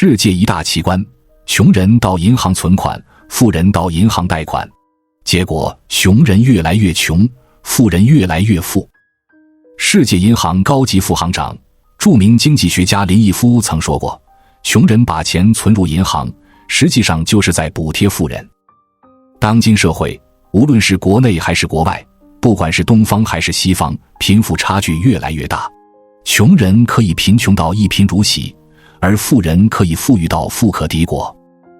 世界一大奇观，穷人到银行存款，富人到银行贷款，结果穷人越来越穷，富人越来越富。世界银行高级副行长、著名经济学家林毅夫曾说过，穷人把钱存入银行，实际上就是在补贴富人。当今社会，无论是国内还是国外，不管是东方还是西方，贫富差距越来越大。穷人可以贫穷到一贫如洗，而富人可以富裕到富可敌国。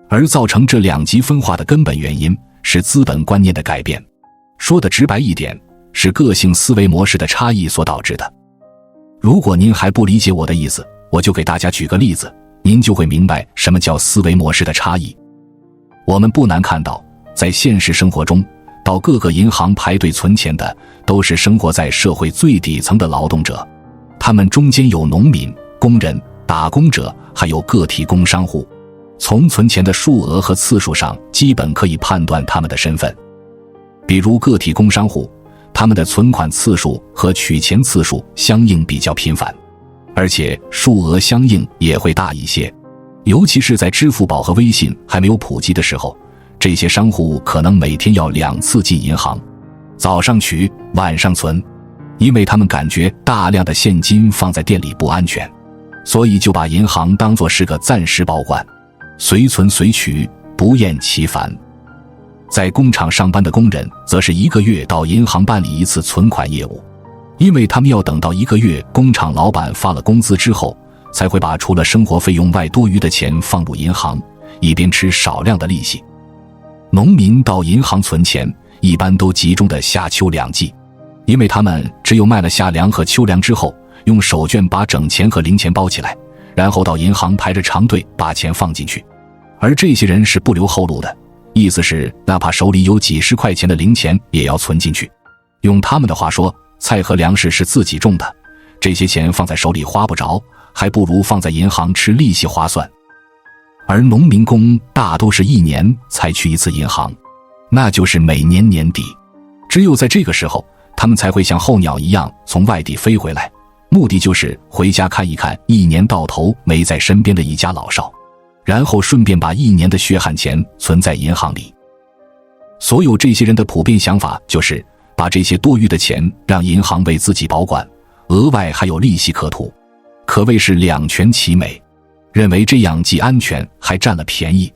而造成这两极分化的根本原因是资本观念的改变。说得直白一点，是个性思维模式的差异所导致的。如果您还不理解我的意思，我就给大家举个例子，您就会明白什么叫思维模式的差异。我们不难看到，在现实生活中，到各个银行排队存钱的都是生活在社会最底层的劳动者，他们中间有农民、工人、打工者，还有个体工商户。从存钱的数额和次数上，基本可以判断他们的身份。比如个体工商户，他们的存款次数和取钱次数相应比较频繁，而且数额相应也会大一些。尤其是在支付宝和微信还没有普及的时候，这些商户可能每天要2次进银行，早上取，晚上存，因为他们感觉大量的现金放在店里不安全，所以就把银行当作是个暂时保管，随存随取，不厌其烦。在工厂上班的工人则是1个月到银行办理一次存款业务，因为他们要等到1个月工厂老板发了工资之后，才会把除了生活费用外多余的钱放入银行，以便吃少量的利息。农民到银行存钱一般都集中的夏秋2季，因为他们只有卖了夏粮和秋粮之后，用手绢把整钱和零钱包起来，然后到银行排着长队把钱放进去。而这些人是不留后路的，意思是哪怕手里有几十块钱的零钱也要存进去。用他们的话说，菜和粮食是自己种的，这些钱放在手里花不着，还不如放在银行吃利息划算。而农民工大都是1年才去一次银行，那就是每年年底。只有在这个时候，他们才会像候鸟一样从外地飞回来，目的就是回家看一看1年到头没在身边的一家老少，然后顺便把1年的血汗钱存在银行里。所有这些人的普遍想法就是把这些多余的钱让银行为自己保管，额外还有利息可图，可谓是两全其美，认为这样既安全还占了便宜。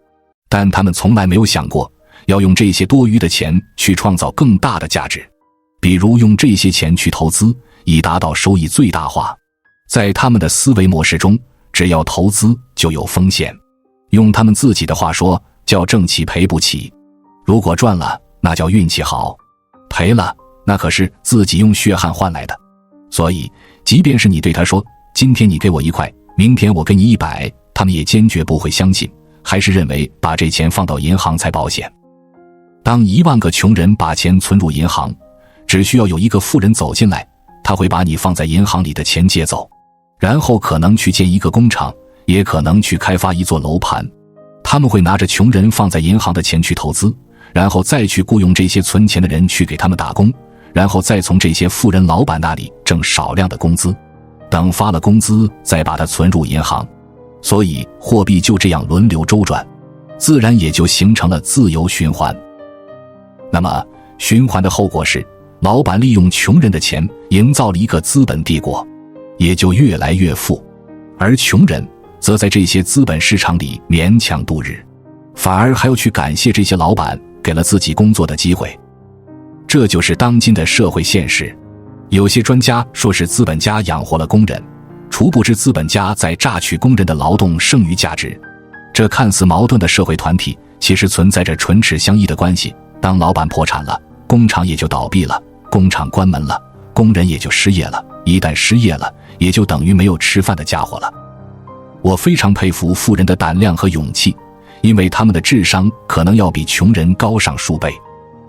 但他们从来没有想过要用这些多余的钱去创造更大的价值，比如用这些钱去投资，以达到收益最大化。在他们的思维模式中，只要投资就有风险，用他们自己的话说，叫挣起赔不起。如果赚了，那叫运气好，赔了，那可是自己用血汗换来的。所以即便是你对他说，今天你给我1块，明天我给你100，他们也坚决不会相信，还是认为把这钱放到银行才保险。当1万个穷人把钱存入银行，只需要有一个富人走进来，他会把你放在银行里的钱借走，然后可能去建一个工厂，也可能去开发一座楼盘。他们会拿着穷人放在银行的钱去投资，然后再去雇佣这些存钱的人去给他们打工，然后再从这些富人老板那里挣少量的工资，等发了工资再把它存入银行。所以货币就这样轮流周转，自然也就形成了自由循环。那么循环的后果是，老板利用穷人的钱营造了一个资本帝国，也就越来越富，而穷人则在这些资本市场里勉强度日，反而还要去感谢这些老板给了自己工作的机会。这就是当今的社会现实。有些专家说是资本家养活了工人，殊不知资本家在榨取工人的劳动剩余价值。这看似矛盾的社会团体，其实存在着唇齿相依的关系。当老板破产了，工厂也就倒闭了，工厂关门了，工人也就失业了，一旦失业了，也就等于没有吃饭的家伙了。我非常佩服富人的胆量和勇气，因为他们的智商可能要比穷人高上数倍，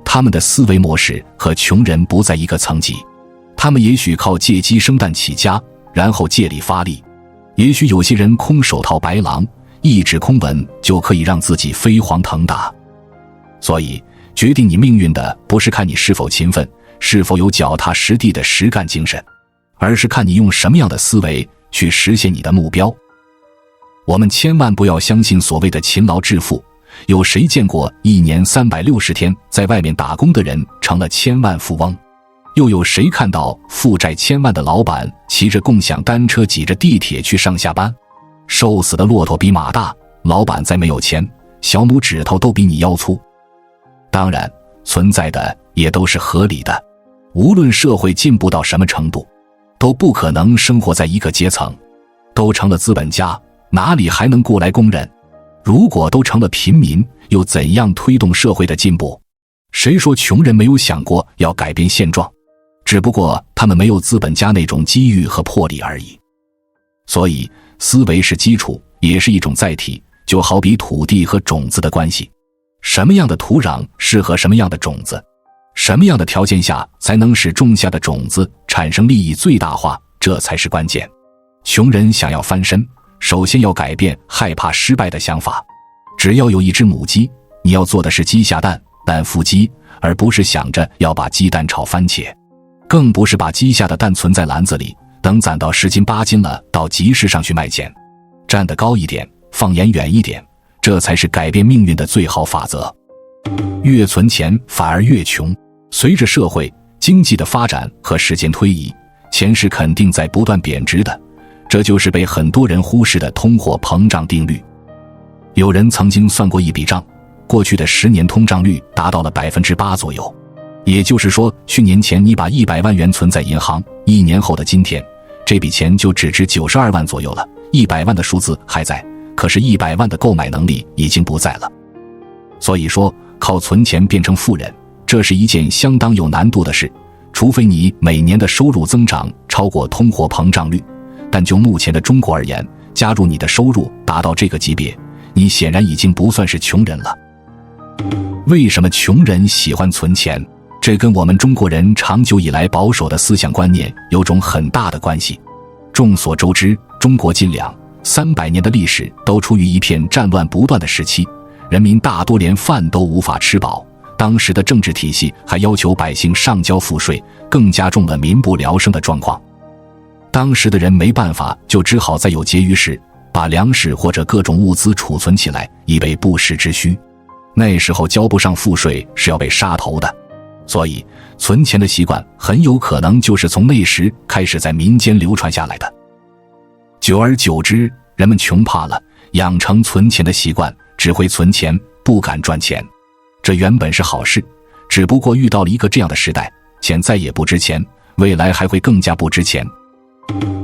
他们的思维模式和穷人不在一个层级。他们也许靠借鸡生蛋起家，然后借力发力，也许有些人空手套白狼，一纸空文就可以让自己飞黄腾达。所以决定你命运的不是看你是否勤奋，是否有脚踏实地的实干精神，而是看你用什么样的思维去实现你的目标。我们千万不要相信所谓的勤劳致富，有谁见过一年360天在外面打工的人成了千万富翁？又有谁看到负债千万的老板骑着共享单车挤着地铁去上下班？瘦死的骆驼比马大，老板再没有钱，小拇指头都比你腰粗。当然，存在的也都是合理的。无论社会进步到什么程度，都不可能生活在一个阶层。都成了资本家，哪里还能雇来工人？如果都成了平民，又怎样推动社会的进步？谁说穷人没有想过要改变现状？只不过他们没有资本家那种机遇和魄力而已。所以，思维是基础，也是一种载体，就好比土地和种子的关系。什么样的土壤适合什么样的种子？什么样的条件下才能使种下的种子产生利益最大化？这才是关键。穷人想要翻身，首先要改变害怕失败的想法。只要有一只母鸡，你要做的是鸡下蛋，蛋孵鸡，而不是想着要把鸡蛋炒番茄，更不是把鸡下的蛋存在篮子里，等攒到10斤8斤了到集市上去卖钱。站得高一点，放眼远一点，这才是改变命运的最好法则。越存钱反而越穷。随着社会经济的发展和时间推移，钱是肯定在不断贬值的，这就是被很多人忽视的通货膨胀定律。有人曾经算过一笔账，过去的10年通胀率达到了 8% 左右。也就是说，去年前你把100万元存在银行，1年后的今天，这笔钱就只值92万左右了。100万的数字还在，可是100万的购买能力已经不在了。所以说，靠存钱变成富人，这是一件相当有难度的事，除非你每年的收入增长超过通货膨胀率。但就目前的中国而言，假如你的收入达到这个级别，你显然已经不算是穷人了。为什么穷人喜欢存钱？这跟我们中国人长久以来保守的思想观念有种很大的关系。众所周知，中国近200-300年的历史都处于一片战乱不断的时期，人民大多连饭都无法吃饱。当时的政治体系还要求百姓上交赋税，更加重了民不聊生的状况。当时的人没办法，就只好在有结余时把粮食或者各种物资储存起来，以备不时之需。那时候交不上赋税是要被杀头的，所以存钱的习惯很有可能就是从那时开始在民间流传下来的。久而久之，人们穷怕了，养成存钱的习惯，只会存钱，不敢赚钱。这原本是好事，只不过遇到了一个这样的时代，钱再也不值钱，未来还会更加不值钱。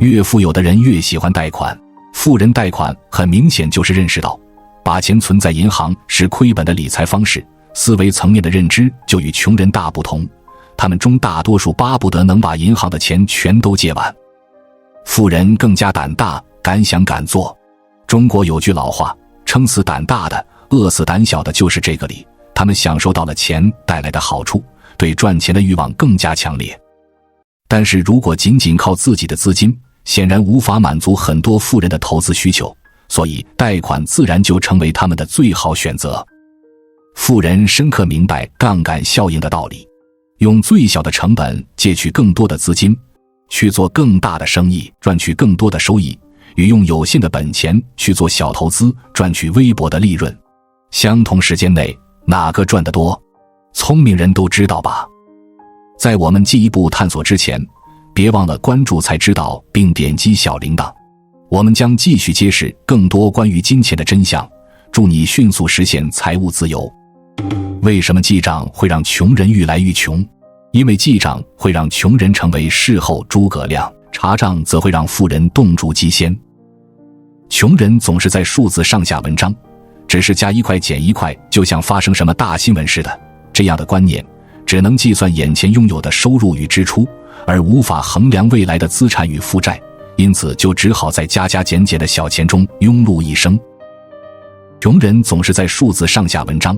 越富有的人越喜欢贷款，富人贷款很明显就是认识到把钱存在银行是亏本的理财方式，思维层面的认知就与穷人大不同。他们中大多数巴不得能把银行的钱全都借完，富人更加胆大，敢想敢做。中国有句老话，撑死胆大的，饿死胆小的，就是这个理。他们享受到了钱带来的好处，对赚钱的欲望更加强烈。但是如果仅仅靠自己的资金，显然无法满足很多富人的投资需求，所以贷款自然就成为他们的最好选择。富人深刻明白杠杆效应的道理，用最小的成本借取更多的资金，去做更大的生意，赚取更多的收益，与用有限的本钱去做小投资，赚取微薄的利润。相同时间内，哪个赚得多？聪明人都知道吧。在我们进一步探索之前，别忘了关注才知道并点击小铃铛，我们将继续揭示更多关于金钱的真相，助你迅速实现财务自由。为什么记账会让穷人越来越穷？因为记账会让穷人成为事后诸葛亮，查账则会让富人动诸机先。穷人总是在数字上下文章，只是加1块减1块，就像发生什么大新闻似的。这样的观念只能计算眼前拥有的收入与支出，而无法衡量未来的资产与负债，因此就只好在加加减减的小钱中庸碌一生。穷人总是在数字上下文章，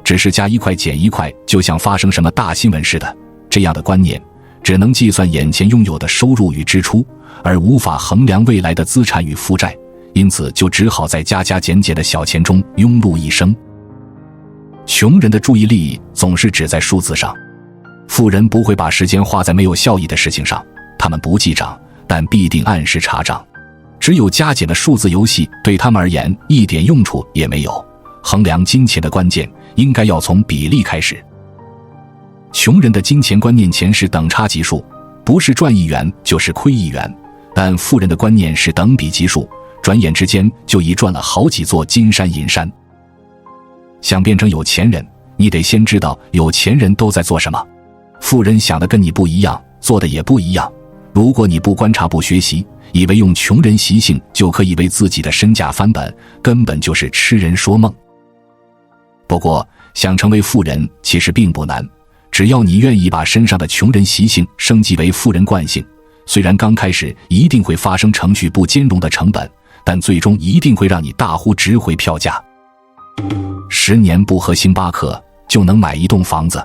只是加1块减1块，就像发生什么大新闻似的。这样的观念只能计算眼前拥有的收入与支出，而无法衡量未来的资产与负债，因此就只好在加加减减的小钱中庸碌一生。穷人的注意力总是只在数字上，富人不会把时间花在没有效益的事情上，他们不记账，但必定按时查账。只有加减的数字游戏对他们而言一点用处也没有。衡量金钱的关键应该要从比例开始。穷人的金钱观念钱是等差级数，不是赚1元就是亏1元，但富人的观念是等比级数，转眼之间就已赚了好几座金山银山。想变成有钱人，你得先知道有钱人都在做什么。富人想的跟你不一样，做的也不一样。如果你不观察不学习，以为用穷人习性就可以为自己的身价翻本，根本就是痴人说梦。不过想成为富人其实并不难，只要你愿意把身上的穷人习性升级为富人惯性，虽然刚开始一定会发生程序不兼容的成本，但最终一定会让你大呼值回票价。10年不喝星巴克就能买一栋房子。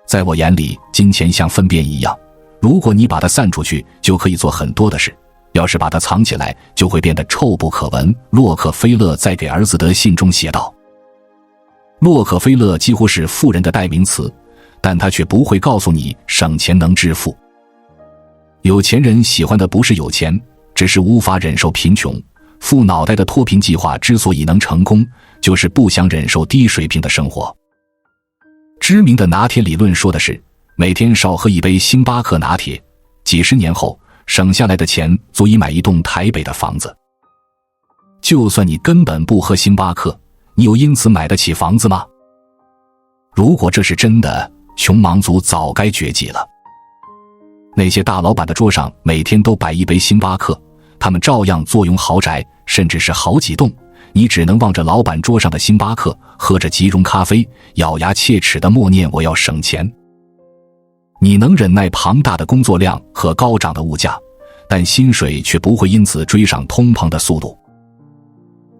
在我眼里，金钱像粪便一样，如果你把它散出去，就可以做很多的事；要是把它藏起来，就会变得臭不可闻。洛克菲勒在给儿子的信中写道。洛克菲勒几乎是富人的代名词，但他却不会告诉你省钱能致富。有钱人喜欢的不是有钱，只是无法忍受贫穷。富脑袋的脱贫计划之所以能成功，就是不想忍受低水平的生活。知名的拿铁理论说的是，每天少喝一杯星巴克拿铁，几十年后省下来的钱足以买一栋台北的房子。就算你根本不喝星巴克，你有因此买得起房子吗？如果这是真的，穷忙族早该绝迹了。那些大老板的桌上每天都摆一杯星巴克，他们照样坐拥豪宅，甚至是好几栋。你只能望着老板桌上的星巴克，喝着即溶咖啡，咬牙切齿地默念我要省钱。你能忍耐庞大的工作量和高涨的物价，但薪水却不会因此追上通膨的速度。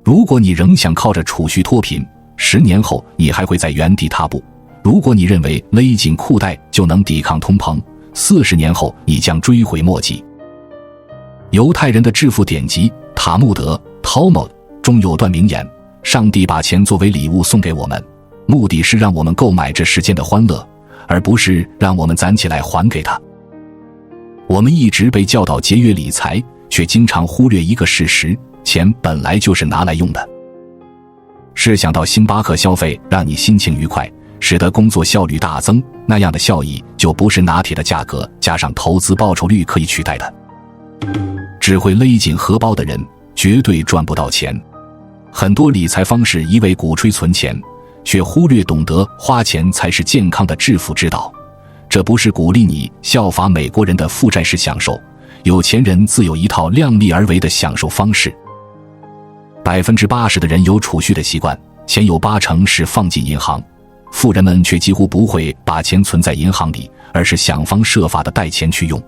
如果你仍想靠着储蓄脱贫，10年后你还会在原地踏步。如果你认为勒紧裤带就能抵抗通膨，40年后你将追悔莫及。犹太人的致富典籍塔木德 Talmud 中有段名言，上帝把钱作为礼物送给我们，目的是让我们购买这世间的欢乐，而不是让我们攒起来还给他。我们一直被教导节约理财，却经常忽略一个事实，钱本来就是拿来用的。试想到星巴克消费让你心情愉快，使得工作效率大增，那样的效益就不是拿铁的价格加上投资报酬率可以取代的。只会勒紧荷包的人绝对赚不到钱。很多理财方式一味鼓吹存钱，却忽略懂得花钱才是健康的致富之道。这不是鼓励你效法美国人的负债式享受，有钱人自有一套量力而为的享受方式。80%的人有储蓄的习惯，钱有80%是放进银行，富人们却几乎不会把钱存在银行里，而是想方设法地带钱去用。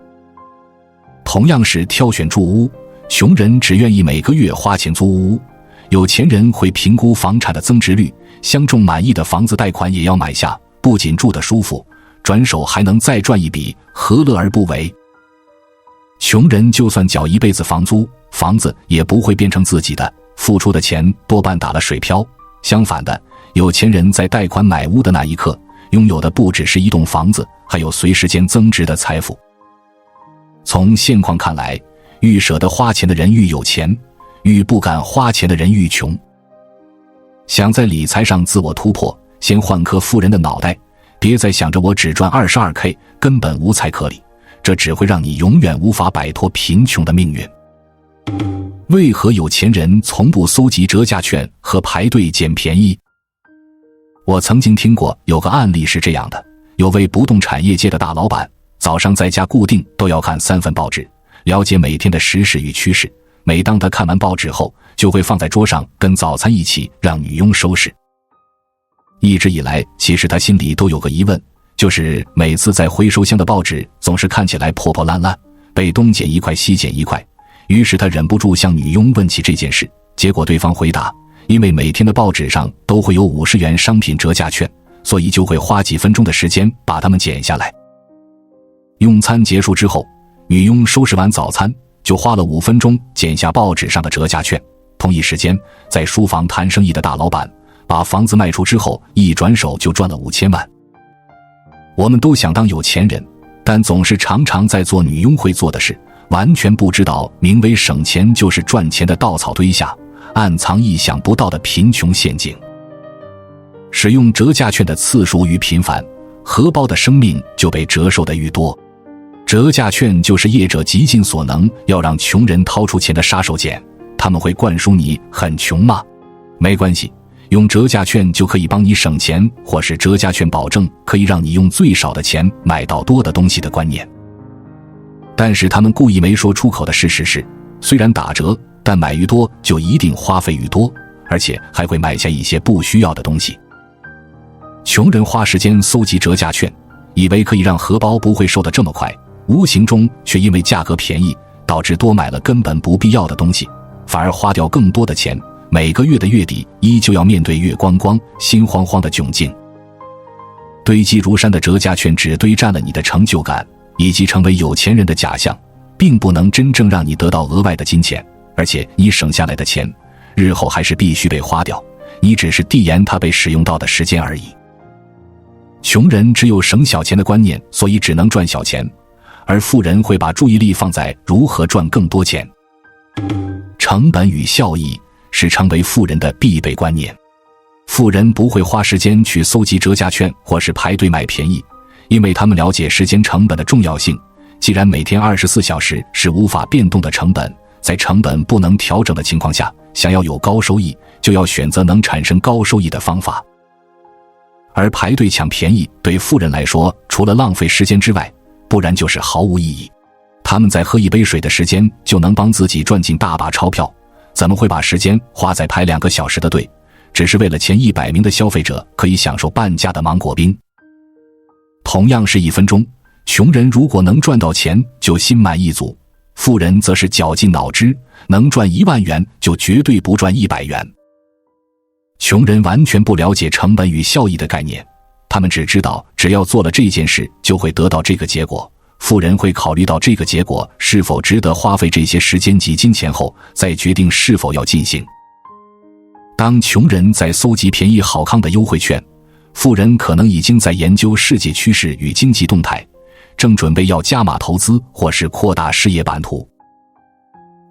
同样是挑选住屋，穷人只愿意每个月花钱租屋，有钱人会评估房产的增值率，相中满意的房子贷款也要买下，不仅住得舒服，转手还能再赚一笔，何乐而不为？穷人就算缴一辈子房租，房子也不会变成自己的，付出的钱多半打了水漂。相反的，有钱人在贷款买屋的那一刻，拥有的不只是一栋房子，还有随时间增值的财富。从现况看来，愈舍得花钱的人愈有钱，愈不敢花钱的人愈穷。想在理财上自我突破，先换颗富人的脑袋，别再想着我只赚 22K， 根本无财可理，这只会让你永远无法摆脱贫穷的命运。为何有钱人从不搜集折价券和排队捡便宜？我曾经听过有个案例是这样的，有位不动产业界的大老板，早上在家固定都要看3份报纸，了解每天的时事与趋势。每当他看完报纸后，就会放在桌上跟早餐一起让女佣收拾。一直以来，其实他心里都有个疑问，就是每次在回收箱的报纸总是看起来破破烂烂，被东捡一块西捡一块。于是他忍不住向女佣问起这件事，结果对方回答，因为每天的报纸上都会有50元商品折价券，所以就会花几分钟的时间把它们剪下来。用餐结束之后，女佣收拾完早餐，就花了5分钟剪下报纸上的折价券。同一时间，在书房谈生意的大老板把房子卖出之后，一转手就赚了5000万。我们都想当有钱人，但总是常常在做女佣会做的事，完全不知道名为省钱就是赚钱的稻草堆下暗藏意想不到的贫穷陷阱。使用折价券的次数愈频繁，荷包的生命就被折寿的愈多。折价券就是业者极尽所能要让穷人掏出钱的杀手锏。他们会灌输你很穷吗？没关系，用折价券就可以帮你省钱，或是折价券保证可以让你用最少的钱买到多的东西的观念。但是他们故意没说出口的事实是，虽然打折，但买愈多就一定花费愈多，而且还会买下一些不需要的东西。穷人花时间搜集折价券，以为可以让荷包不会瘦得这么快，无形中却因为价格便宜，导致多买了根本不必要的东西，反而花掉更多的钱，每个月的月底依旧要面对月光光、心慌慌的窘境。堆积如山的折价券只堆占了你的成就感以及成为有钱人的假象，并不能真正让你得到额外的金钱，而且你省下来的钱日后还是必须被花掉，你只是递延它被使用到的时间而已。穷人只有省小钱的观念，所以只能赚小钱，而富人会把注意力放在如何赚更多钱。成本与效益是成为富人的必备观念。富人不会花时间去搜集折价券或是排队买便宜，因为他们了解时间成本的重要性。既然每天24小时是无法变动的成本，在成本不能调整的情况下，想要有高收益，就要选择能产生高收益的方法。而排队抢便宜对富人来说，除了浪费时间之外，不然就是毫无意义。他们在喝一杯水的时间就能帮自己赚进大把钞票，怎么会把时间花在排2个小时的队，只是为了前100名的消费者可以享受半价的芒果冰？同样是1分钟，穷人如果能赚到钱就心满意足，富人则是绞尽脑汁，能赚1万元就绝对不赚100元。穷人完全不了解成本与效益的概念，他们只知道只要做了这件事就会得到这个结果。富人会考虑到这个结果是否值得花费这些时间及金钱后，再决定是否要进行。当穷人在搜集便宜好康的优惠券，富人可能已经在研究世界趋势与经济动态，正准备要加码投资或是扩大事业版图。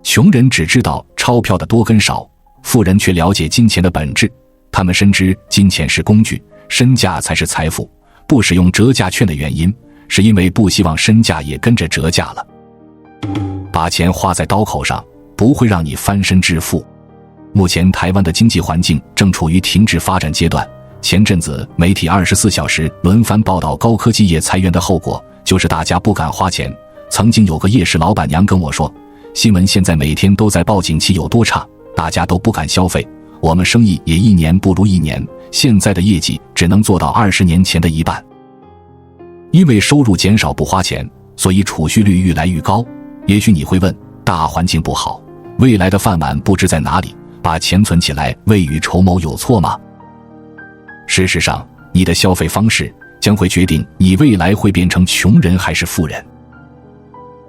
穷人只知道钞票的多跟少，富人却了解金钱的本质。他们深知金钱是工具，身价才是财富。不使用折价券的原因，是因为不希望身价也跟着折价了。把钱花在刀口上，不会让你翻身致富。目前台湾的经济环境正处于停滞发展阶段，前阵子媒体24小时轮番报道高科技业裁员的后果，就是大家不敢花钱。曾经有个夜市老板娘跟我说，新闻现在每天都在报景气有多差，大家都不敢消费，我们生意也1年不如1年，现在的业绩只能做到20年前的1半。因为收入减少不花钱，所以储蓄率愈来愈高。也许你会问，大环境不好，未来的饭碗不知在哪里，把钱存起来未雨绸缪有错吗？事实上，你的消费方式将会决定你未来会变成穷人还是富人。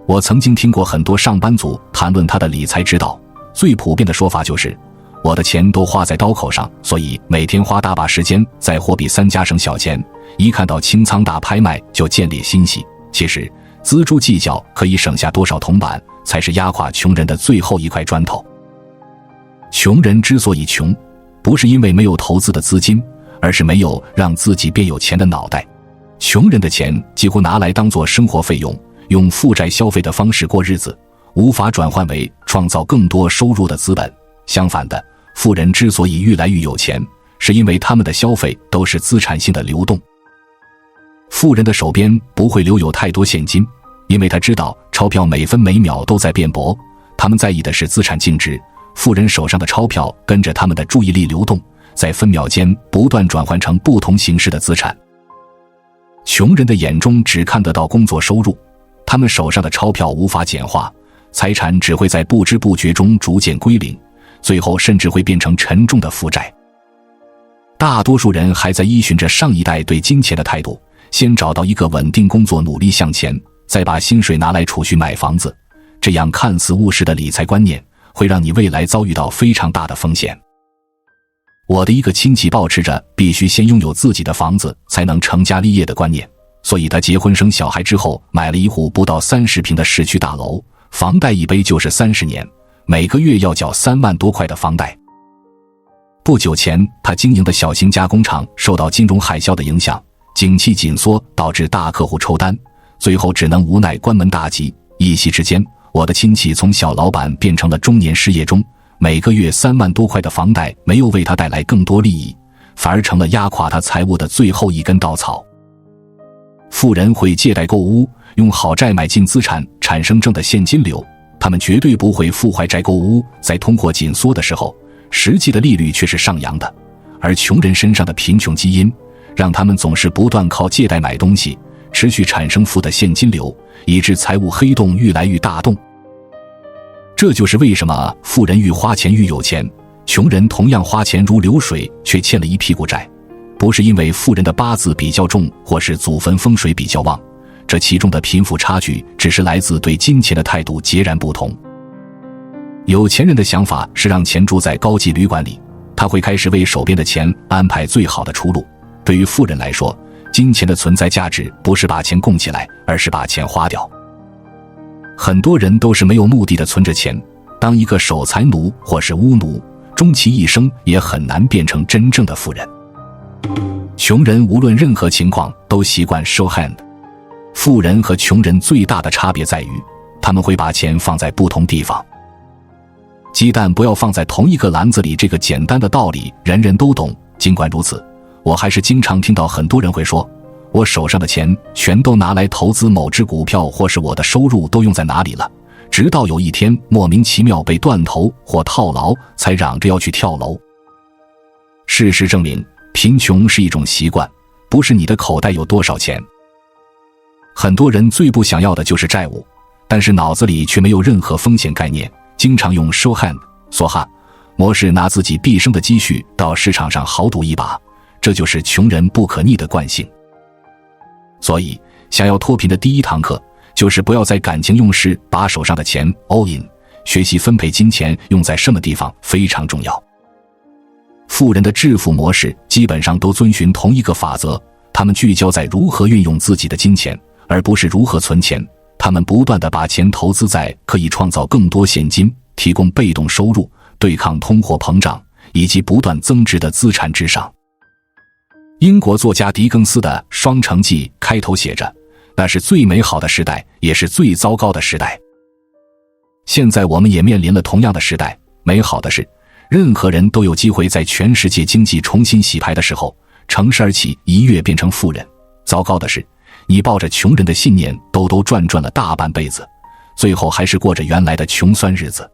我曾经听过很多上班族谈论他的理财之道，最普遍的说法就是，我的钱都花在刀口上，所以每天花大把时间在货比三家省小钱，一看到清仓大拍卖就见猎欣喜。其实锱铢计较可以省下多少铜板，才是压垮穷人的最后一块砖头。穷人之所以穷，不是因为没有投资的资金，而是没有让自己变有钱的脑袋。穷人的钱几乎拿来当作生活费用，用负债消费的方式过日子，无法转换为创造更多收入的资本。相反的，富人之所以愈来愈有钱，是因为他们的消费都是资产性的流动。富人的手边不会留有太多现金，因为他知道钞票每分每秒都在变薄，他们在意的是资产净值。富人手上的钞票跟着他们的注意力流动，在分秒间不断转换成不同形式的资产。穷人的眼中只看得到工作收入，他们手上的钞票无法简化，财产只会在不知不觉中逐渐归零，最后甚至会变成沉重的负债。大多数人还在依循着上一代对金钱的态度，先找到一个稳定工作努力向前，再把薪水拿来储蓄买房子。这样看似务实的理财观念，会让你未来遭遇到非常大的风险。我的一个亲戚抱持着必须先拥有自己的房子才能成家立业的观念，所以他结婚生小孩之后买了一户不到30平的市区大楼，房贷一背就是30年，每个月要缴3万多块的房贷。不久前，他经营的小型加工厂受到金融海啸的影响，景气紧缩导致大客户抽单，最后只能无奈关门大吉。一夕之间，我的亲戚从小老板变成了中年失业中，每个月3万多块的房贷没有为他带来更多利益，反而成了压垮他财务的最后一根稻草。富人会借贷购屋，用好债买进资产，产生正的现金流，他们绝对不会负坏债购屋，在通货紧缩的时候，实际的利率却是上扬的。而穷人身上的贫穷基因，让他们总是不断靠借贷买东西，持续产生负的现金流，以致财务黑洞愈来愈大洞。这就是为什么富人愈花钱愈有钱，穷人同样花钱如流水，却欠了一屁股债。不是因为富人的八字比较重，或是祖坟风水比较旺，这其中的贫富差距只是来自对金钱的态度截然不同。有钱人的想法是让钱住在高级旅馆里，他会开始为手边的钱安排最好的出路。对于富人来说，金钱的存在价值不是把钱供起来，而是把钱花掉。很多人都是没有目的的存着钱，当一个守财奴或是巫奴，终其一生也很难变成真正的富人。穷人无论任何情况都习惯 show hand， 富人和穷人最大的差别在于，他们会把钱放在不同地方。鸡蛋不要放在同一个篮子里，这个简单的道理人人都懂。尽管如此，我还是经常听到很多人会说，我手上的钱全都拿来投资某只股票，或是我的收入都用在哪里了，直到有一天莫名其妙被断头或套牢，才嚷着要去跳楼。事实证明，贫穷是一种习惯，不是你的口袋有多少钱。很多人最不想要的就是债务，但是脑子里却没有任何风险概念，经常用 show hand 梭哈模式拿自己毕生的积蓄到市场上豪赌一把，这就是穷人不可逆的惯性。所以想要脱贫的第一堂课，就是不要在感情用事，把手上的钱 all in， 学习分配金钱用在什么地方非常重要。富人的致富模式基本上都遵循同一个法则，他们聚焦在如何运用自己的金钱，而不是如何存钱。他们不断地把钱投资在可以创造更多现金、提供被动收入、对抗通货膨胀以及不断增值的资产之上。英国作家狄更斯的《双城记》开头写着，那是最美好的时代，也是最糟糕的时代。现在我们也面临了同样的时代，美好的是，任何人都有机会在全世界经济重新洗牌的时候，乘势而起，一跃变成富人。糟糕的是，你抱着穷人的信念兜兜转转了大半辈子，最后还是过着原来的穷酸日子。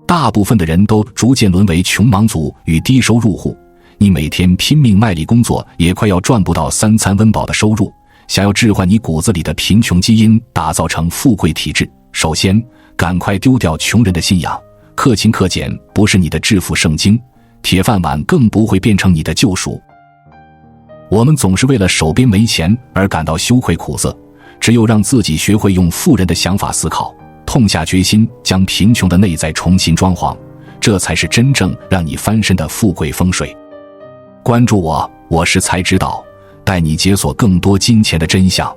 大部分的人都逐渐沦为穷忙族与低收入户，你每天拼命卖力工作，也快要赚不到3餐温饱的收入。想要置换你骨子里的贫穷基因，打造成富贵体质，首先赶快丢掉穷人的信仰。克勤克俭不是你的致富圣经，铁饭碗更不会变成你的救赎。我们总是为了手边没钱而感到羞愧苦涩，只有让自己学会用富人的想法思考，痛下决心将贫穷的内在重新装潢，这才是真正让你翻身的富贵风水。关注我，我是才知道，带你解锁更多金钱的真相。